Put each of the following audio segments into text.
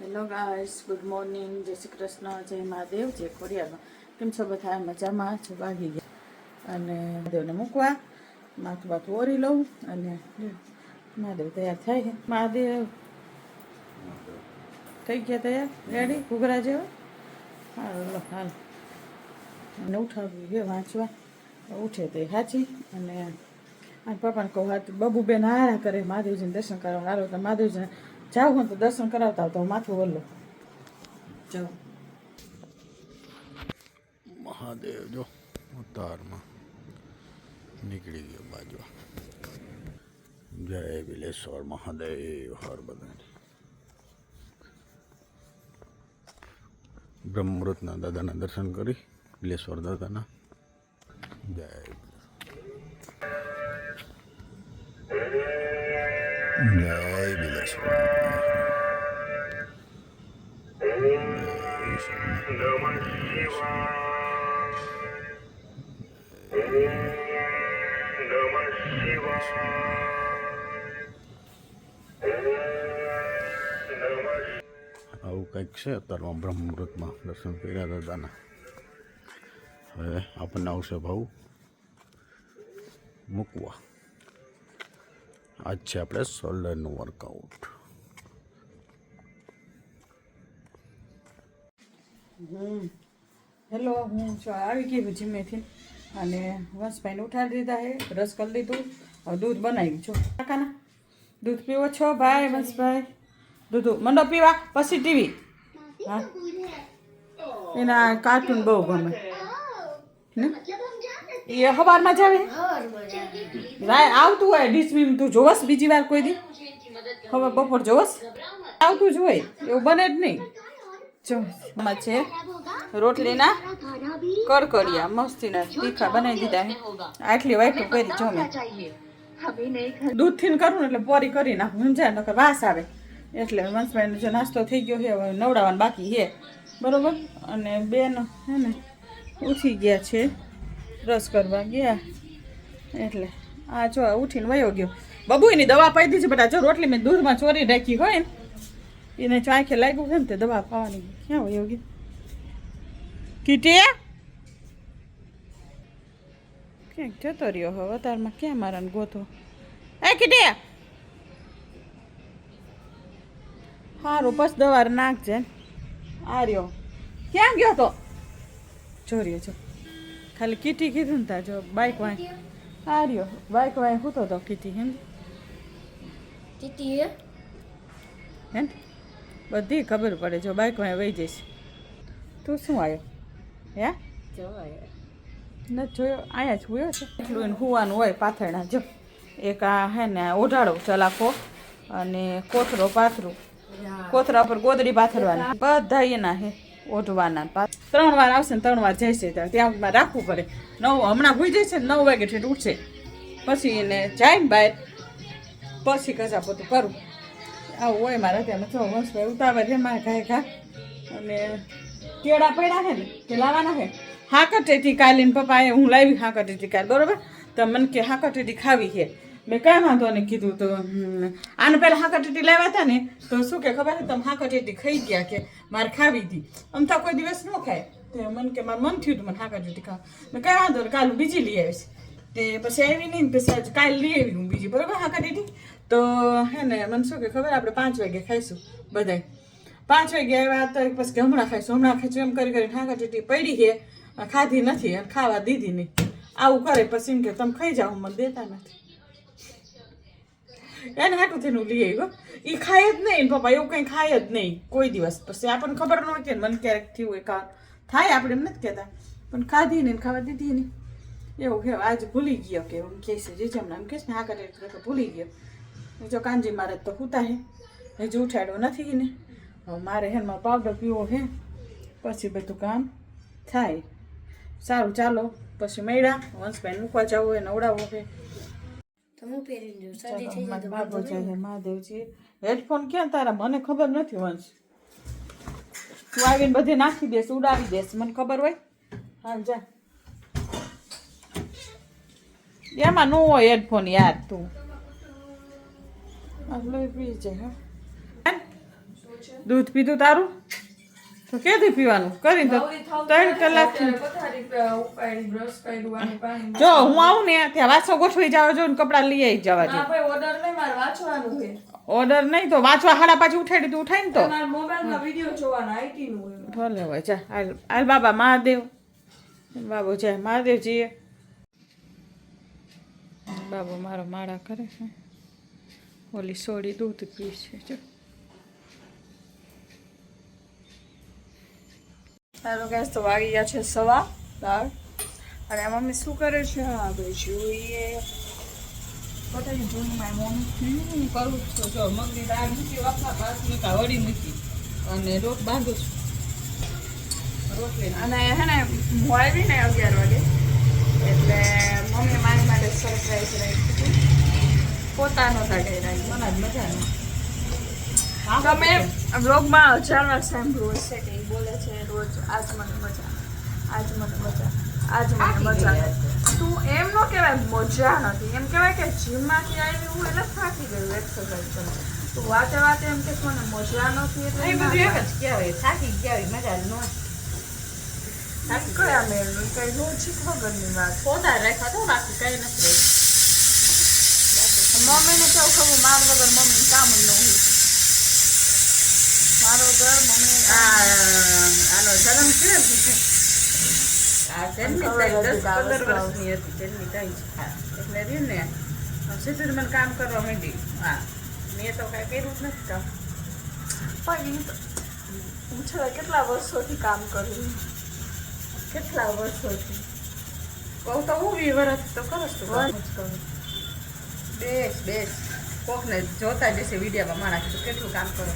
Hello guys, good morning, જય શ્રી કૃષ્ણ, જય મહાદેવ, જય ખોડિયારમાં. કેમ છો બધા? મજામાં છો? વાગી ગયા અને મહાદેવને મૂકવા માથું બાથું ઓરી લઉં અને મહાદેવ તૈયાર થાય છે. મહાદેવ થઈ ગયા તૈયાર, રેડી ઘૂઘરા જેવા. હાલો હાલ અને ઉઠાવ્યું છે વાંચવા, ઉઠે તે સાચી. અને પપ્પાને કહું હા બબુબેન હારા કરે મહાદેવજીને દર્શન કરવા. હારો તો મહાદેવજીને જાઉં હું તો દર્શન કરાવતા તો માથું વલ્લો જાઉં. મહાદેવ જો ઉતારમાં નીકળી ગયો બાજુ. જય બિલેશ્વર મહાદેવ હર બધા. બ્રહ્મૃતના દાદાના દર્શન કરી બિલેશ્વર દાદાના. જય બિલેશ્વર. આવું કંઈક છે અત્યારમાં બ્રહ્મૃતમાં દર્શન કર્યા દાદાના. હવે આપણને આવશે ભાવ મૂકવા. આજ છે આપણે શોલ્ડરનું વર્કઆઉટ. હેલો, હું આવી ગઈ જીમેથી અને વંશભાઈને ઉઠાડી દીધા છે. રસ કરી દીધું, હવે દૂધ બનાવી છો. કાકાના દૂધ પીવો છો ભાઈ? વંશભાઈ દૂધ મંડો પીવા, પછી ટીવી. હા, એના કાર્ટૂન બહુ ગમે ને. એ સવારમાં જ આવે આવતું હોય ડીસમી. તું જોવસ બીજી વાર કોઈ દી? હવે બપોર જોવસ આવતું જ હોય, એવું બને જ નહીં. જો છે રોટલીના કડકડિયા મસ્તીના તીખા બનાવી દીધા છે. આટલી વાઈટું કરી જો મેં દૂધથી કરું ને એટલે પોરી કરી નાખું, સમજાય નકર વાસ આવે. એટલે વંશભાઈનો જો નાસ્તો થઈ ગયો છે, હવે નવડાવવાનું બાકી છે બરોબર. અને બેન હે ને ઉઠી ગયા છે, રસ કરવા ગયા. એટલે આ જો ઉઠીને વયો ગયો. બબુ એની દવા પાઈ દીધી બેટા. જો રોટલી મેં દૂધમાં ચોરી રાખી હોય ને, એને ચાંખે લાગ્યું છે ને તે દવા પાવાની. ક્યાં વયો ગયો કીટી? ક્યાંક જતો રહ્યો હવે અતારમાં. ક્યાં મારાને ગોતો? એ કીટી સારું બસ દવા નાખજે. આ રહ્યો. ક્યાં ગયો તો? જો રહ્યો જો ખાલી કીટી કીધું ને તા જો બાઇક વાંય. આ રહ્યો બાઇક વાંય સૂતો તો કીટી. હે હે બધી ખબર પડે જો બાઇક વાંય વહી જઈશ. તું શું આવ્યો? હે નથી જોયો? અહીંયા જ હુયો છે. એટલું એને હુવાનું હોય પાથરણા. જો એક આ હે ને ઓઢાડો ચલાખો અને કોથરો પાથરું. કોથરા પર ગોદડી પાથરવાની. બધા એના હે ઓઢવાના. 3 વાર આવશે ને 3 વાર જશે. ત્યાં રાખવું પડે. 9 હમણાં ભૂઈ જશે ને 9 વાગે ઠેઠ ઉઠશે. પછી એને જાય ને બહાર, પછી કચા પોતું કરું. આવું હોય મારા ત્યાં. જો વંશભાઈ ઉતાવળ છે મારે ઘાય ઘા. અને કેળા પડ્યા છે ને તે લાવવાના છે. હાકટેથી કાલે પપ્પાએ હું લાવી હાકટેથી કાલે બરોબર. તો મને કે હાકટેથી ખાવી છે. મેં કાંઈ વાંધો નહીં કીધું. તો આને પહેલાં હાકટેટી લાવ્યા હતા ને તો શું કે ખબર છે તમે હાકટેટી ખાઈ ગયા કે મારે ખાવી હતી. આમ તો કોઈ દિવસ ન ખાય. તો મને કે મારું મન થયું હતું મને હાકટેટી ખાવા. મેં કાંઈ વાંધો નહીં કાલે બીજી લઈ આવીશ. તે પછી આવી નહીં ને પછી કાલે લઈ આવી હું બીજી બરોબર હાકટેટી. તો હે ને મને શું કે ખબર આપણે 5 વાગે ખાઈશું બધાય. 5 વાગે આવ્યા તો પછી કે હમણાં ખાઈશું એમ કરી કરીને હાકટેટી પડી છે. ખાધી નથી અને ખાવા દીધી નહીં. આવું કરે પછી એમ કે તમે ખાઈ જાઓ મને દેતા નથી. એને હાટું થઈને લઈ આવ્યો. એ ખાય જ નહીં પપ્પા, એવું કંઈ ખાય જ નહીં કોઈ દિવસ. પછી આપણને ખબર ન હોય કે મને ક્યારેક થયું હોય થાય આપણે એમ નથી કહેતા. પણ ખાધી ને ખાવા દીધી નહીં એવું કહેવાય. આજે ભૂલી ગયો કે એમ કહે છે જીજમણા એમ કહે છે ને હા કરે ભૂલી ગયો. જો કાનજી મારે તો હુતા હે, હજુ ઉઠાડ્યો નથી ને. હવે મારે હે મારો પાવડર પીવો હે પછી બધું કામ થાય. સારું ચાલો પછી મળ્યા. વંશભાઈ મૂકવા જવું હોય નવડાવવો હોય. મહાદેવજી હેડફોન ક્યાં તારા? મને ખબર નથી વંશ. તું આવીને બધે નાખી દેસ, ઉડાવી દેસ, મને ખબર હોય. હા જા એમાં ન હોય હેડફોન યાર. તું પી જાય. દૂધ પીધું તારું તો ક્યાંથી પીવાનું કરીને તો 3 કલાકથી જો હું આવું ને ત્યાં વાંચો ગોઠવી જાવ જો ને કપડાં લઈ આવી જવા જો ઓર્ડર નહીં તો વાંચવા હાડા પાછી ઉઠાડી તું ઉઠાય ને તો ભલે હોય જા હાલ બાબા મહાદેવ બાબુ જય મહાદેવજીએ બાબુ મારો માળા કરે છે ઓલી સોડી દૂધ પી છે જો હેલો ગેસ તો વાગી ગયા છે 12:15 અને મમ્મી શું કરે છે આપણે જોઈએ બધાની જોઈને મારી મમ્મી કરું છું જો મગની દાળ મૂકી વાપરા ભાત મૂકા વળી મૂકી અને રોટ બાંધું છું રોટલી અને હે ને હું આવી ને 11 વાગે એટલે મમ્મી મારી માટે સરપ્રાઈઝ રાખી પોતાનો કાઢી રાખી મને જ મજા તમે બ્લોગમાં 1000 વાર સાંભળ્યું હશે કે એ બોલે છે રોજ આજ મને મજા આજ મને મજા આજ મને મજા તું એમ ન કહેવાય મજા નથી એમ કહેવાય કે જીમમાંથી આવી હું એટલે થાકી ગયું એક્સરસાઇઝ કરી તું વાતે વાતે એમ કે મને મજા નથી એટલે એ બધું એક જ કહેવાય થાકી ગયા મજા ન કયા મેળવું કઈ લોજિક વગરની વાત પોતા રાખ્યા તો બાકી કઈ નથી મમ્મીને કેવું ખબર માર વગર મમ્મીને કામ જ ન હોય મારો ઘર મમ્મી આનો જન્મ છે એટલે રહ્યું ને સીધું મને કામ કરવા માંડી હા મેં તો કાંઈ કર્યું જ નથી કામ પણ હું છે કેટલા વર્ષોથી કામ કરું કેટલા વર્ષોથી કહું તો હું 20 વર્ષ તો કરું છું બેસ કોકને જોતા જશે વિડીયોમાં મારા કીધું કેટલું કામ કરો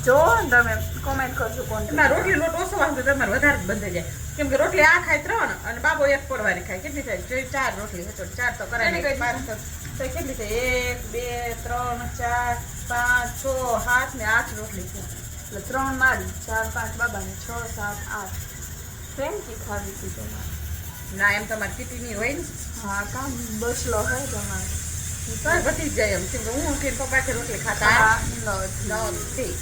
જો તમે કોમેન્ટ કરજો કોણ રોટલી લોટ ઓછો વાંધો તમારે વધારે જ બંધાઈ જાય કેમ કે રોટલી આ ખાય 3 અને બાબો એક પડવાની ખાય કેટલી થાય જોઈ 4 રોટલી હતો 4 તો કરાય 5 તો કેટલી થાય 1 2 3 4 5 6 7 ને 8 રોટલી છે એટલે 3 મારી 4 5 બાબાની 6 7 8 પ્રેમથી ખાવી હતી તમારે ના એમ તમારે કીટીની હોય ને હા કામ બસલો હોય તમારે વધી જ જાય એમ કેમ કે હું ઉઠીને પપ્પાથી રોટલી ખાતા નથી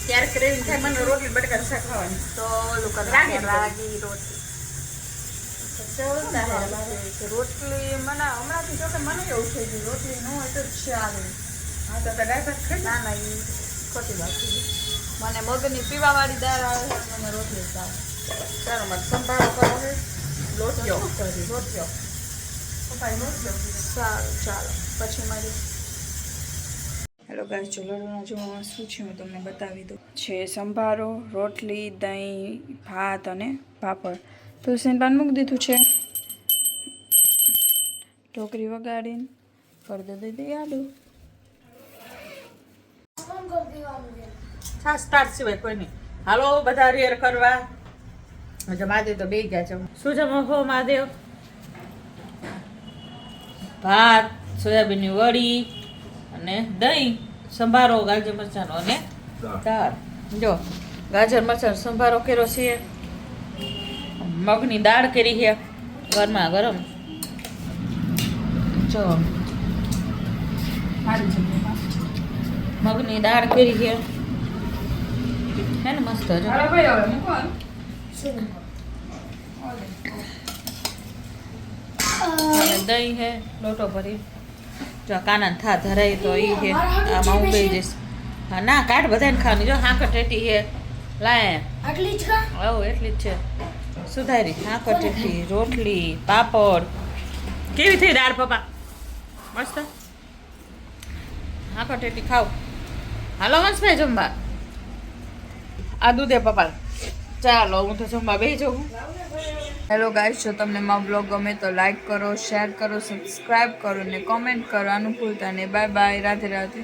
ત્યારે ક્રેવિંગ થાય મને રોટલી બટકા શાક ખાવાની તો લોકો રાગી રોટલી રોટલી મને હમણાંથી જો કે મને એવું થઈ ગયું રોટલી ન હોય તો ચાલે હા તો ડાયરેક્ટ ખાઈ ના ના એ ખોટી વાત મને મગની પીવાવાળી દાળ આવે છે મને રોટલી ચાલે ચાલો મને સંભાળો કરો છે લોટ્યો રોટ્યો પપ્પાએ રોટ્યો સારું ચાલો પછી મારી હેલો ગાઈસ ચૂલાના જોવામાં શું છે હું તમને બતાવી દઉં છે સંભારો રોટલી દહીં ભાત અને પાપડ તુલસીને પાન મૂકી દીધું છે ઢોકરી વગાડીને કરી દીધી આડું હા સ્ટાર્ટ સિવાય કોઈ નહીં હાલો બધા રેર કરવા મહાદેવ તો બે ગયા છે શું જમો હો મહાદેવ ભાત સોયાબીનની વડી અને દહીં સંભારો ગાજર મરચાંનો અને દાળ જો ગાજર મરચાં સંભારો કર્યો છે મગની દાળ કરી છે ગરમા ગરમ જો મગની દાળ કરી છે હે ને મસ્ત જો દહીં હે લોટો ભરી જો કાના થા ધરાય તો એ છે આમાં હું બે જઈશ હા ના કાઢ બધાને ખાવાની જો હાંકર ટેટી છે લાય આટલી જ ખા એટલી જ છે સુધારી હાંકર ટેટી રોટલી પાપડ કેવી થઈ દાળ પપ્પા મસ્ત હાંકર ટેટી ખાવ હાલો વંશભાઈ જમવા આ દૂધે પપ્પા ચાલો હું તો જમવા બેસી જાઉં હેલો ગાઈસ જો તમને મારો બ્લોગ ગમે તો લાઈક કરો શેર કરો સબસ્ક્રાઈબ કરો ને કોમેન્ટ કરવાનું ભૂલતા નહીં બાય બાય રાધે રાધે